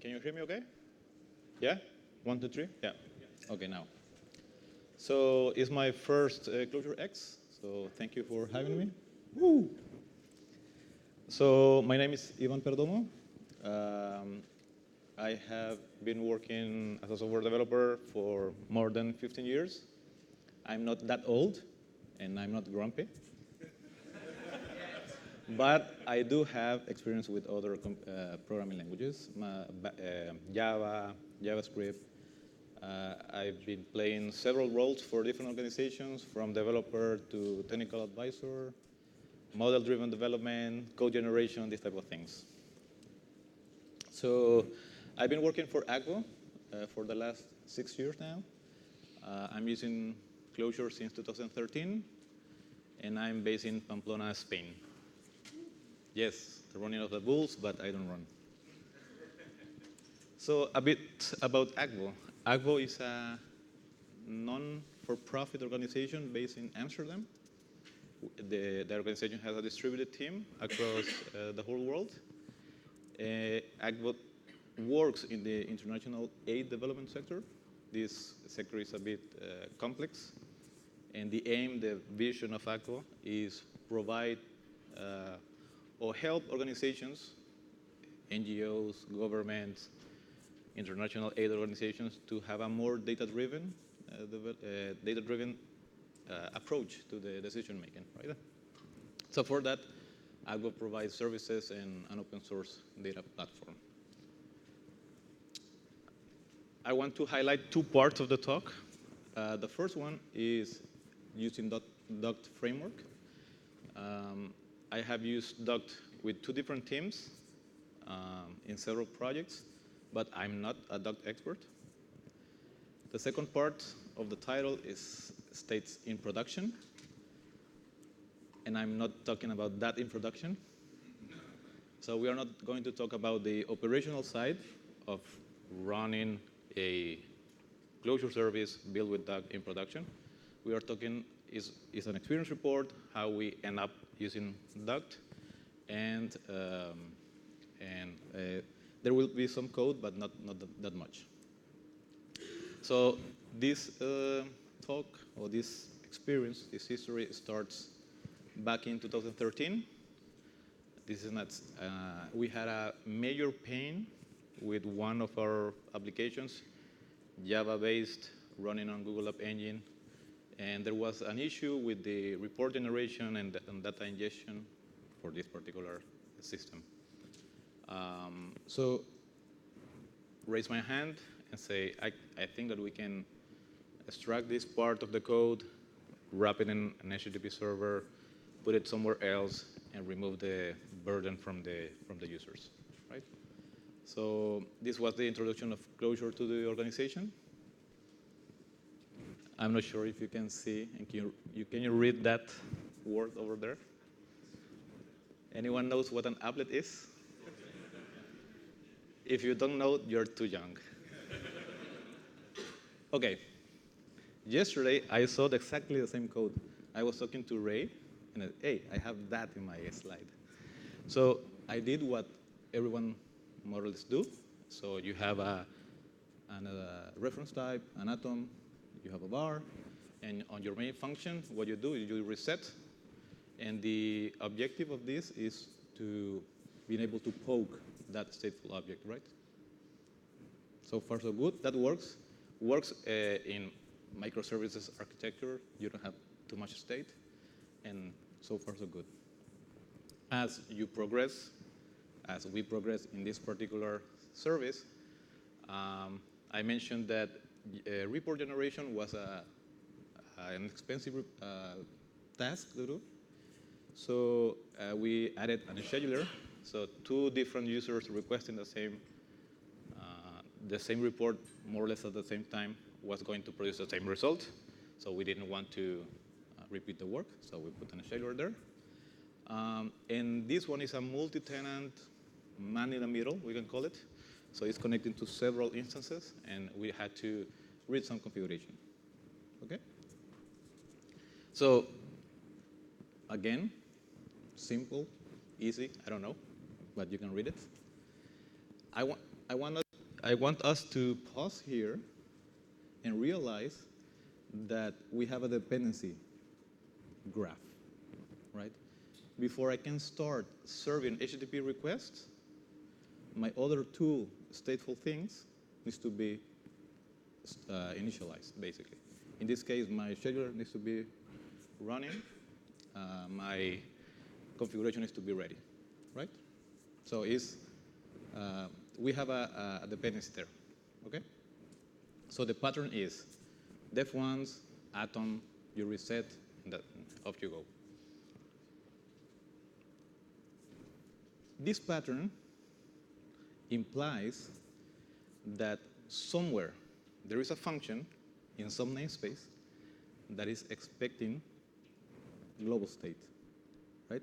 Can you hear me okay? Yeah? 1, 2, 3? Yeah. Okay, now. So it's my first Clojure X, so thank you for having me. Woo! So my name is Iván Perdomo. I have been working as a software developer for more than 15 years. I'm not that old, and I'm not grumpy. But I do have experience with other programming languages, Java, JavaScript. I've been playing several roles for different organizations, from developer to technical advisor, model-driven development, code generation, these type of things. So I've been working for Agvo for the last 6 years now. I'm using Clojure since 2013, and I'm based in Pamplona, Spain. Yes, the running of the bulls, but I don't run. So a bit about Agvo. Agvo is a non-for-profit organization based in Amsterdam. The organization has a distributed team across the whole world. Agvo works in the international aid development sector. This sector is a bit complex. And the aim, the vision of Agvo is provide or help organizations, NGOs, governments, international aid organizations to have a more data-driven approach to the decision making, right? So for that, Agvo provides services and an open source data platform. I want to highlight 2 parts of the talk. The first one is using Duct framework. I have used Duct with 2 different teams in several projects, but I'm not a Duct expert. The second part of the title states in production, and I'm not talking about that in production. So we are not going to talk about the operational side of running a Clojure service built with Duct in production. We are talking is an experience report, how we end up using Duct, and there will be some code, but not that much. So this talk, or this experience, this history starts back in 2013. This is not, we had a major pain with one of our applications, Java-based, running on Google App Engine. And there was an issue with the report generation and data ingestion for this particular system. So raise my hand and say, I think that we can extract this part of the code, wrap it in an HTTP server, put it somewhere else, and remove the burden from the users, right? So this was the introduction of Clojure to the organization. I'm not sure if you can see, and can you read that word over there? Anyone knows what an applet is? If you don't know, you're too young. Okay. Yesterday, I saw exactly the same code. I was talking to Ray, and I said, hey, I have that in my slide. So I did what everyone more or less do. So you have a reference type, an atom, you have a bar, and on your main function, what you do is you reset. And the objective of this is to be able to poke that stateful object, right? So far, so good. That works. Works in microservices architecture. You don't have too much state. And so far, so good. As you progress, as we progress in this particular service, I mentioned that report generation was an expensive task to do. So we added a scheduler. So 2 different users requesting the same report more or less at the same time was going to produce the same result. So we didn't want to repeat the work. So we put a scheduler there. And this one is a multi-tenant man in the middle, we can call it. So it's connecting to several instances, and we had to read some configuration. Okay? So again, simple, easy, I don't know, but you can read it. I want I want us to pause here and realize that we have a dependency graph, right? Before I can start serving HTTP requests, my other two stateful things needs to be initialized, basically. In this case, my scheduler needs to be running. My configuration needs to be ready, right? So we have a dependency there, okay? So the pattern is def once, atom, you reset, and off you go. This pattern implies that somewhere there is a function in some namespace that is expecting global state, right?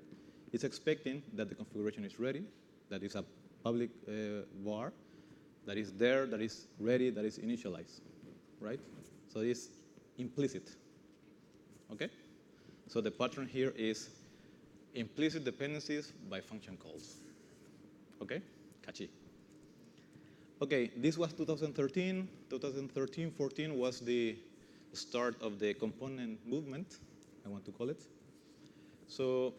It's expecting that the configuration is ready, that is a public var, that is there, that is ready, that is initialized, right? So it's implicit, okay? So the pattern here is implicit dependencies by function calls, okay? Catchy. Okay, this was 2013. 2013-14 was the start of the component movement, I want to call it. So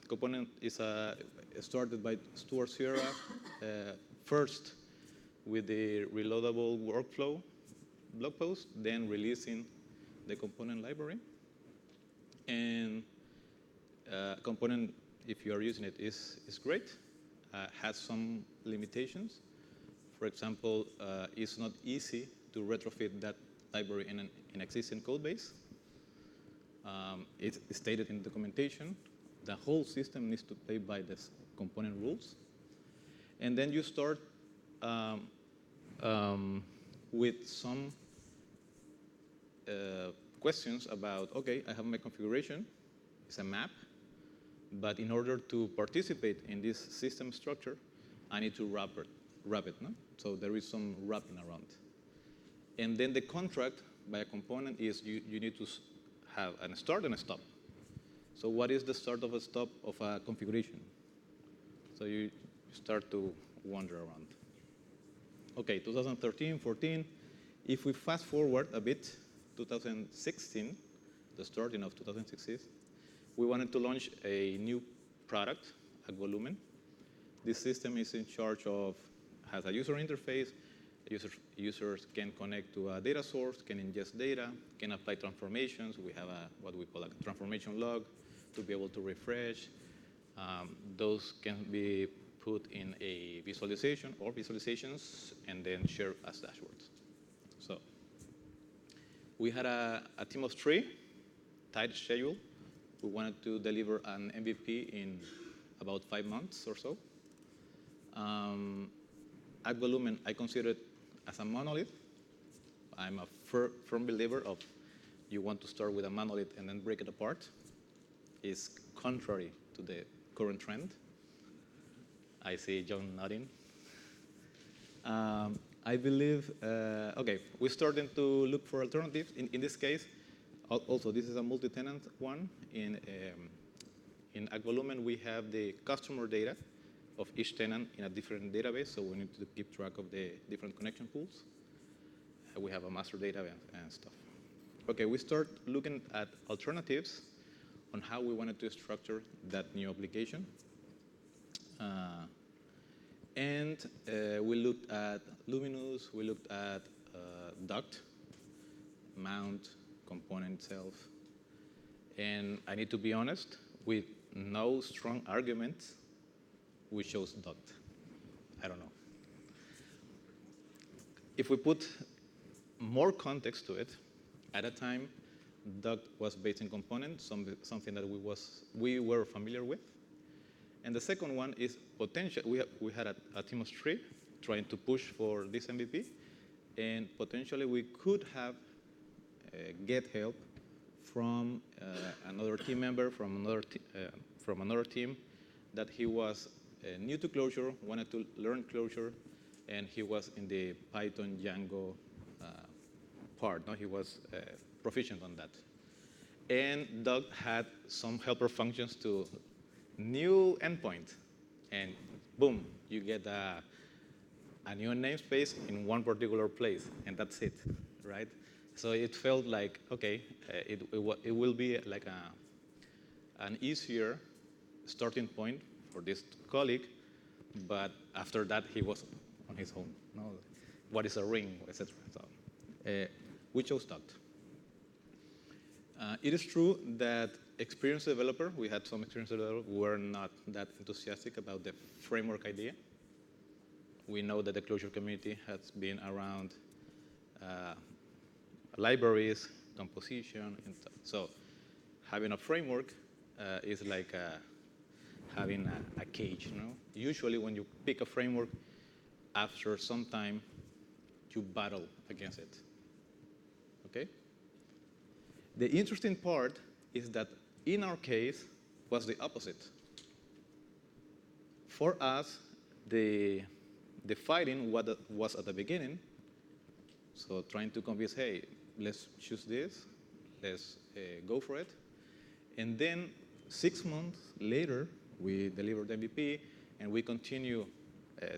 component is started by Stuart Sierra, first with the reloadable workflow blog post, then releasing the component library. And component, if you are using it, is great. Has some limitations. For example, it's not easy to retrofit that library in an existing code base. It's stated in the documentation. The whole system needs to play by the component rules. And then you start with some questions about, okay, I have my configuration. It's a map. But in order to participate in this system structure, I need to wrap it, no? So there is some wrapping around. And then the contract by a component is you need to have a start and a stop. So what is the start of a stop of a configuration? So you start to wander around. Okay, 2013, 14. If we fast forward a bit, 2016, the starting of 2016, we wanted to launch a new product, Volumen. This system is in charge of, has a user interface. Users can connect to a data source, can ingest data, can apply transformations. We have what we call a transformation log to be able to refresh. Those can be put in a visualization or visualizations and then share as dashboards. So we had a team of 3, tight schedule. We wanted to deliver an MVP in about 5 months or so. At Volumen, I consider it as a monolith. I'm a firm believer of you want to start with a monolith and then break it apart. It's contrary to the current trend. I see John nodding. I believe, okay, we started to look for alternatives. In this case, also, this is a multi-tenant one. In Volumen, we have the customer data of each tenant in a different database, so we need to keep track of the different connection pools. We have a master data and stuff. Okay, we start looking at alternatives on how we wanted to structure that new application. We looked at Luminous, we looked at Duct, Mount, component itself. And I need to be honest, with no strong arguments, we chose Duct. I don't know. If we put more context to it, at a time, Duct was based in component, something that we were familiar with. And the second one is potential. We had a team of 3 trying to push for this MVP, and potentially we could have get help from another team member from another team that he was new to Clojure, wanted to learn Clojure, and he was in the Python Django part. No, he was proficient on that. And Duct had some helper functions to new endpoint, and boom, you get a new namespace in one particular place, and that's it, right? So it felt like, okay, it will be like an easier starting point for this colleague, but after that he was on his own. No, what is a ring, etc. So we chose Duct. It is true that experienced developer, we had some experienced developers who were not that enthusiastic about the framework idea. We know that the Clojure community has been around libraries, composition, and so having a framework is like having a cage. You know? Usually when you pick a framework, after some time, you battle against it. Okay? The interesting part is that in our case was the opposite. For us, the fighting was at the beginning, so trying to convince, hey, let's choose this, let's go for it. And then 6 months later, we delivered MVP, and we continue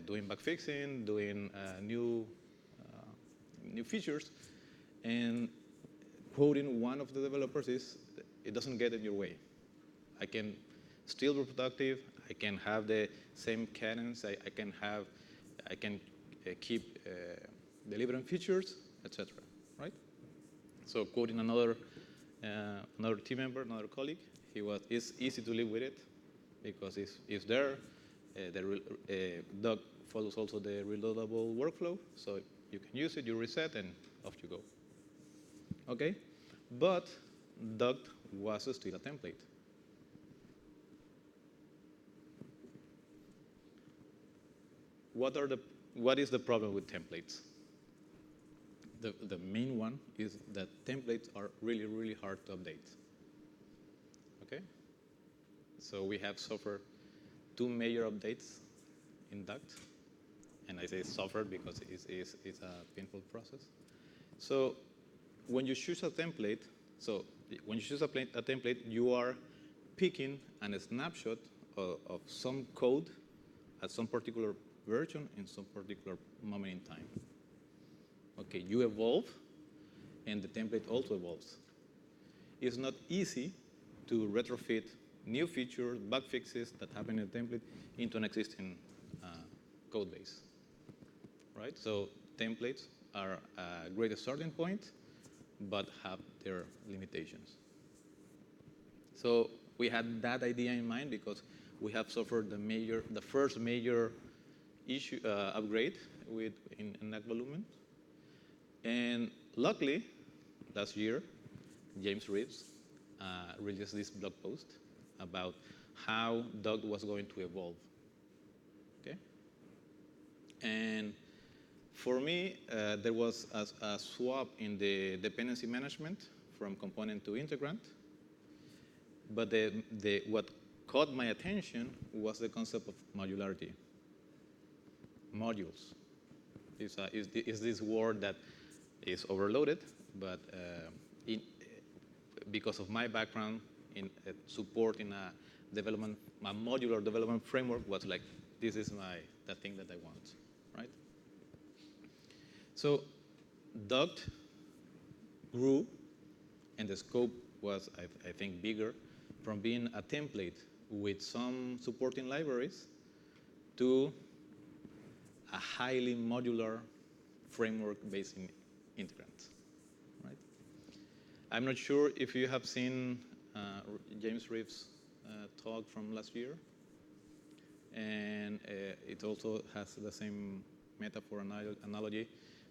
doing bug fixing, doing new features, and quoting one of the developers is, it doesn't get in your way. I can still be productive, I can have the same cadence, I can keep delivering features, etc. Right? So quoting another team member, another colleague, it's easy to live with it because it's there. Duct follows also the reloadable workflow, so you can use it, you reset, and off you go. Okay, but Duct was still a template. What is the problem with templates? The main one is that templates are really, really hard to update. Okay? So we have suffered 2 major updates in Duct. And I say suffered because it's a painful process. So when you choose a template, you are picking a snapshot of some code at some particular version in some particular moment in time. Okay, you evolve, and the template also evolves. It's not easy to retrofit new features, bug fixes that happen in the template into an existing code base, right? So templates are a great starting point, but have their limitations. So we had that idea in mind because we have suffered the first major issue upgrade in Volumen. And luckily, last year, James Reeves released this blog post about how Duct was going to evolve. Okay? And for me, there was a swap in the dependency management from component to integrant. But what caught my attention was the concept of modularity. Modules is this word that is overloaded, but because of my background in support in a modular development framework was like, this is the thing that I want, right? So Duct grew, and the scope was, I think, bigger, from being a template with some supporting libraries to a highly modular framework based in Integrant, right? I'm not sure if you have seen James Reeves' talk from last year, and it also has the same metaphor analogy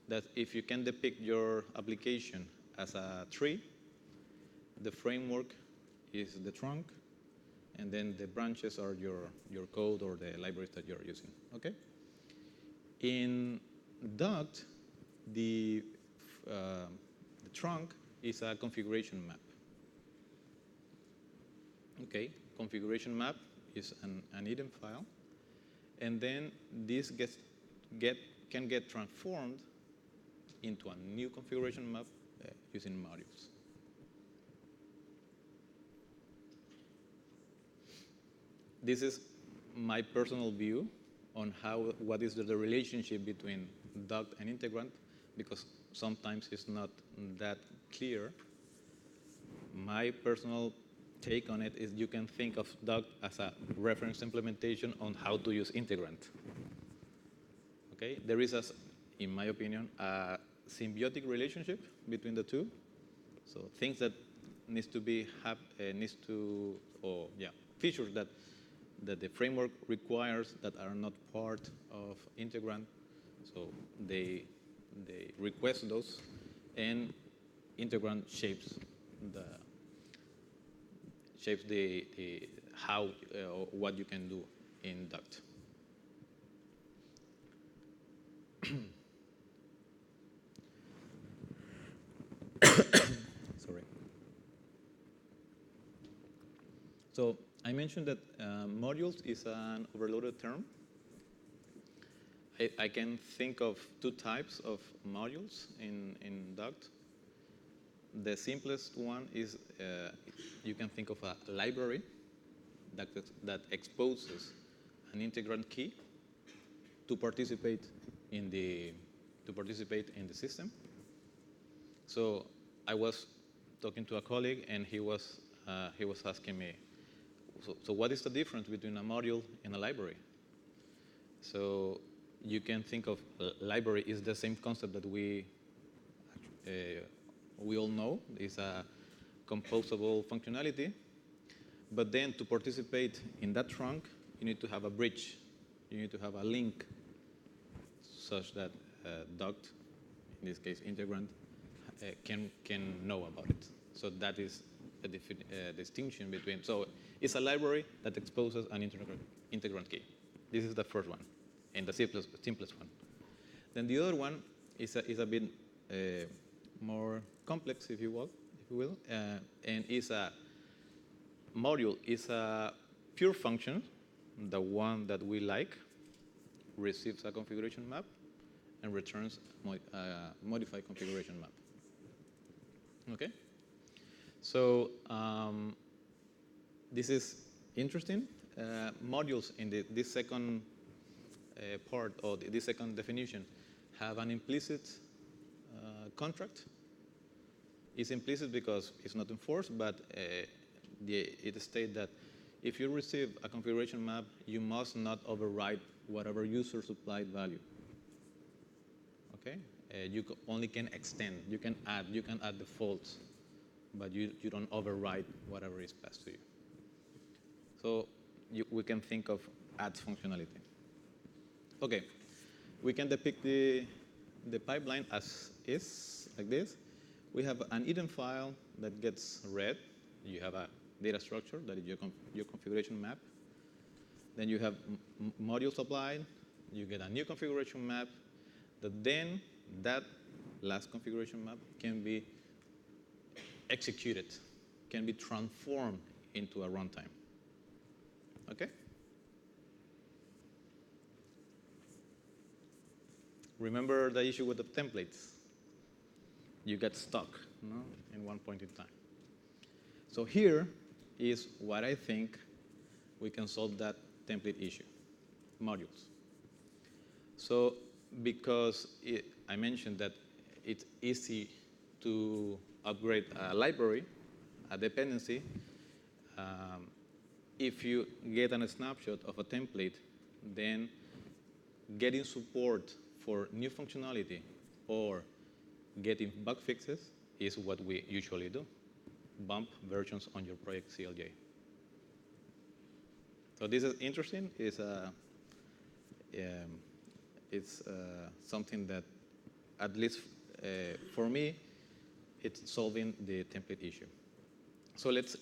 that if you can depict your application as a tree, the framework is the trunk, and then the branches are your code or the libraries that you're using, okay? In Duct, the trunk is a configuration map. Okay, configuration map is an item file, and then this can get transformed into a new configuration map using modules. This is my personal view on what is the relationship between Duct and Integrant, because sometimes it's not that clear. My personal take on it is you can think of Duct as a reference implementation on how to use Integrant. Okay, there is, in my opinion, a symbiotic relationship between the two. So things that features that the framework requires that are not part of Integrant. So they request those, and Integrant shapes the how or what you can do in Duct. Sorry. So I mentioned that modules is an overloaded term. I can think of two types of modules in Duct. The simplest one is you can think of a library that exposes an integrant key to participate in the system. So I was talking to a colleague, and he was asking me, so what is the difference between a module and a library? So you can think of library is the same concept that we all know. It's a composable functionality. But then to participate in that trunk, you need to have a bridge. You need to have a link such that Duct, in this case Integrant, can know about it. So that is a distinction between. So it's a library that exposes an integrant key. This is the first one, and the simplest one. Then the other one is a bit more complex, if you will, and is a module is a pure function, the one that we like, receives a configuration map, and returns a modified configuration map. Okay? So this is interesting. Modules in this second part, or this second definition, have an implicit contract. It's implicit because it's not enforced, but it states that if you receive a configuration map, you must not override whatever user supplied value. Okay? You only can extend. You can add defaults, but you don't override whatever is passed to you. So we can think of adds functionality. Okay, we can depict the pipeline as is, like this. We have an idem file that gets read. You have a data structure, that is your configuration map. Then you have modules applied. You get a new configuration map. Then that last configuration map can be executed, can be transformed into a runtime. Okay? Remember the issue with the templates? You get stuck, no, in one point in time. So here is what I think we can solve that template issue, modules. So because I mentioned that it's easy to upgrade a library, a dependency, if you get a snapshot of a template, then getting support for new functionality or getting bug fixes is what we usually do. Bump versions on your project CLJ. So this is interesting. It's something that, at least for me, it's solving the template issue. So let's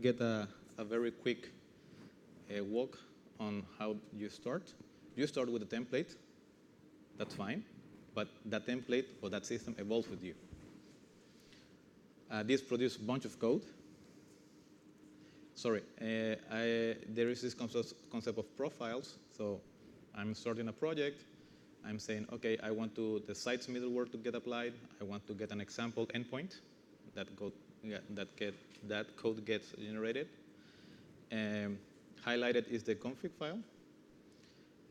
get a very quick walk on how you start. You start with a template. That's fine, but that template or that system evolves with you. This produces a bunch of code. Sorry, there is this concept of profiles. So I'm starting a project. I'm saying, okay, I want the sites middleware to get applied. I want to get an example endpoint that code gets generated. Highlighted is the config file.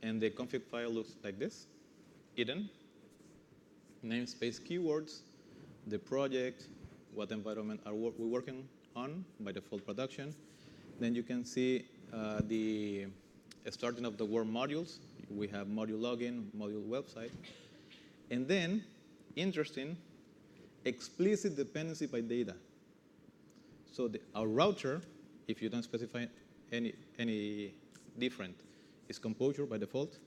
And the config file looks like this. Hidden, namespace keywords, the project, what environment are we working on, by default production. Then you can see the starting of the word modules. We have module login, module website. And then, interesting, explicit dependency by data. So our router, if you don't specify any different, is Clojure by default.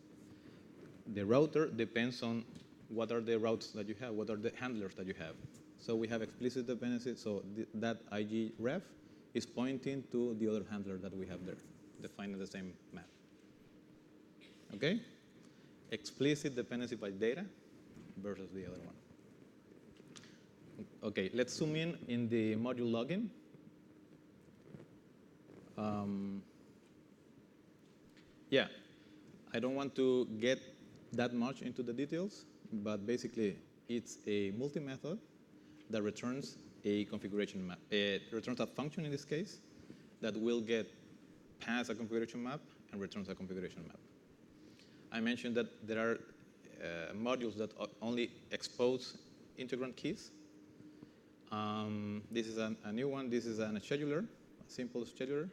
The router depends on what are the routes that you have, what are the handlers that you have. So we have explicit dependency, so that IG ref is pointing to the other handler that we have there, defined in the same map. Okay? Explicit dependency by data versus the other one. Okay, let's zoom in the module login. Yeah, I don't want to get that much into the details, but basically it's a multi-method that returns a configuration map. It returns a function in this case that will get past a configuration map and returns a configuration map. I mentioned that there are modules that only expose integrant keys. This is a new one. This is a scheduler, a simple scheduler.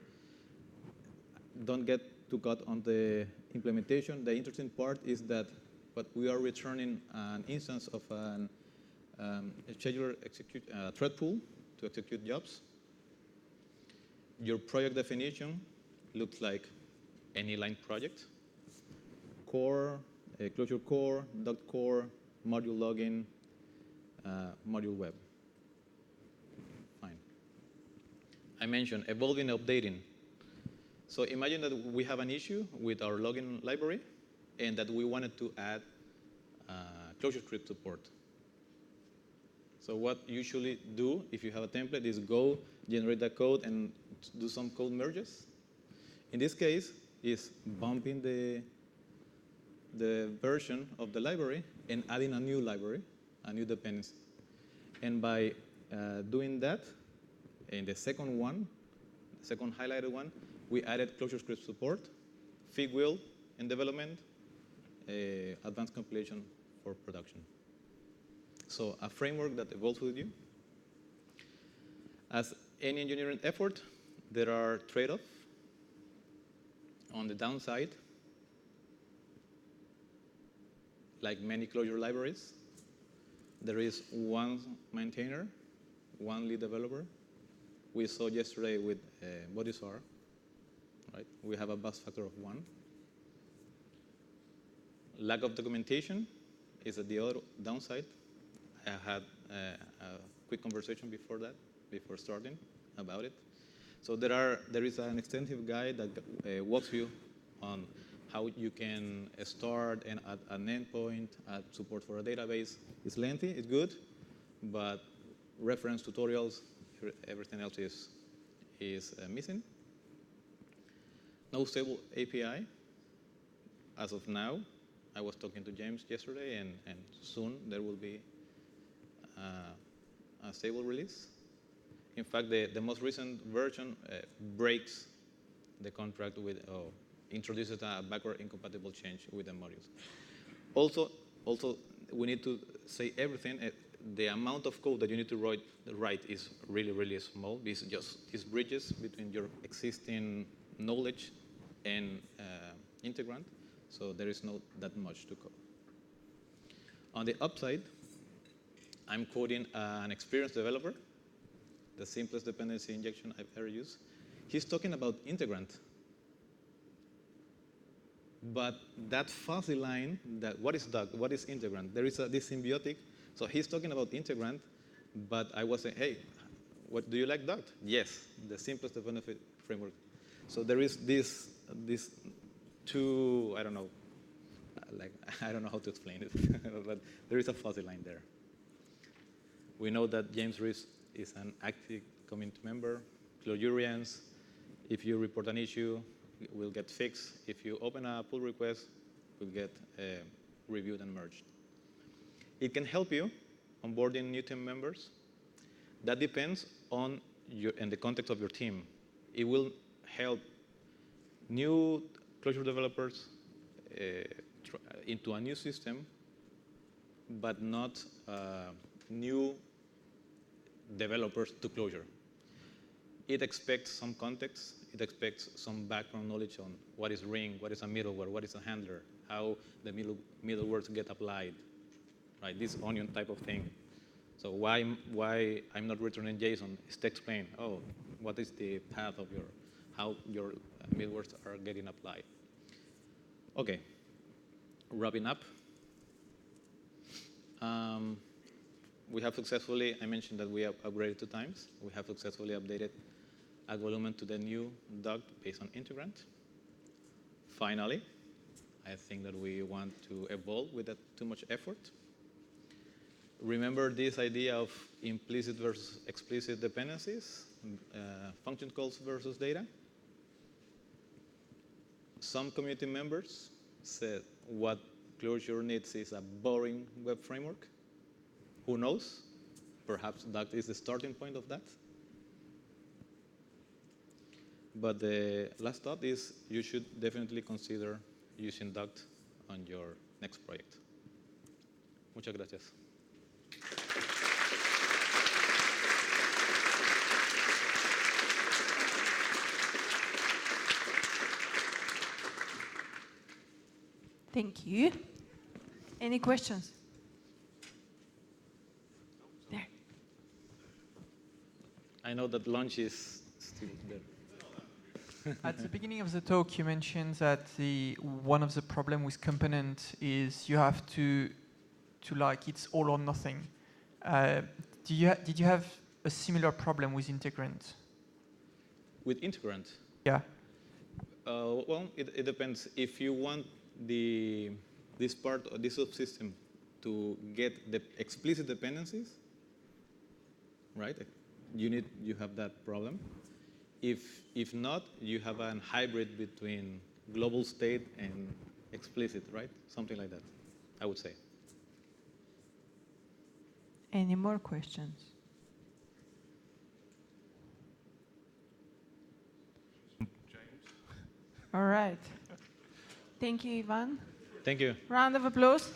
Don't get too caught on the implementation. The interesting part is that what we are returning an instance of a scheduler thread pool to execute jobs. Your project definition looks like any line project. Core, Clojure core, Duct core, module login, module web. Fine. I mentioned evolving and updating. So imagine that we have an issue with our login library and that we wanted to add Clojure script support. So what you usually do if you have a template is go generate the code and do some code merges. In this case, is bumping the version of the library and adding a new library, a new dependency. And by doing that, in the second one, the second highlighted one, we added Clojure script support, fig wheel in development, advanced compilation for production. So a framework that evolves with you. As any engineering effort, there are trade-offs. On the downside, like many Clojure libraries, there is one maintainer, one lead developer. We saw yesterday with Bodysar, right? We have a bus factor of 1. Lack of documentation is at the other downside. I had a quick conversation before that, before starting, about it. So there is an extensive guide that walks you on how you can start and add an endpoint, add support for a database. It's lengthy, it's good, but reference tutorials, everything else is missing. No stable API. As of now, I was talking to James yesterday, and soon there will be a stable release. In fact, the most recent version breaks the contract with, introduces a backward incompatible change with the modules. Also, we need to say everything. The amount of code that you need to write is really, really small. It's just these bridges between your existing knowledge and Integrant. So there is not that much to code. On the upside, I'm quoting an experienced developer, the simplest dependency injection I've ever used. He's talking about Integrant. But that fuzzy line, what is Duct, what is Integrant? There is this symbiotic. So he's talking about Integrant, but I was saying, hey, what do you like Duct? Yes, the simplest dependency framework. So there is this two, I don't know how to explain it, but there is a fuzzy line there. We know that James Reeves is an active community member. Clojurians, if you report an issue, it will get fixed. If you open a pull request, it will get reviewed and merged. It can help you onboarding new team members. That depends on the context of your team. It will help new Clojure developers into a new system, but not new developers to Clojure. It expects some context. It expects some background knowledge on what is ring, what is a middleware, what is a handler, how the middlewares get applied, right? This onion type of thing. So why I'm not returning JSON is to explain, oh, what is the path of how your middlewares are getting applied. Okay, wrapping up. We have successfully, I mentioned that we have upgraded 2 times. We have successfully updated Agvolumen to the new Duct based on Integrant. Finally, I think that we want to evolve without too much effort. Remember this idea of implicit versus explicit dependencies, function calls versus data? Some community members said what Clojure needs is a boring web framework. Who knows? Perhaps Duct is the starting point of that. But the last thought is you should definitely consider using Duct on your next project. Muchas gracias. Thank you. Any questions? There. I know that lunch is still there. At the beginning of the talk, you mentioned that one of the problems with component is you have to like it's all or nothing. Did you have a similar problem with Integrant? With Integrant? Yeah. Well, it depends. If you want this part of this subsystem to get the explicit dependencies, right? You have that problem. If not, you have a hybrid between global state and explicit, right? Something like that, I would say. Any more questions? James. All right. Thank you, Iván. Thank you. Round of applause.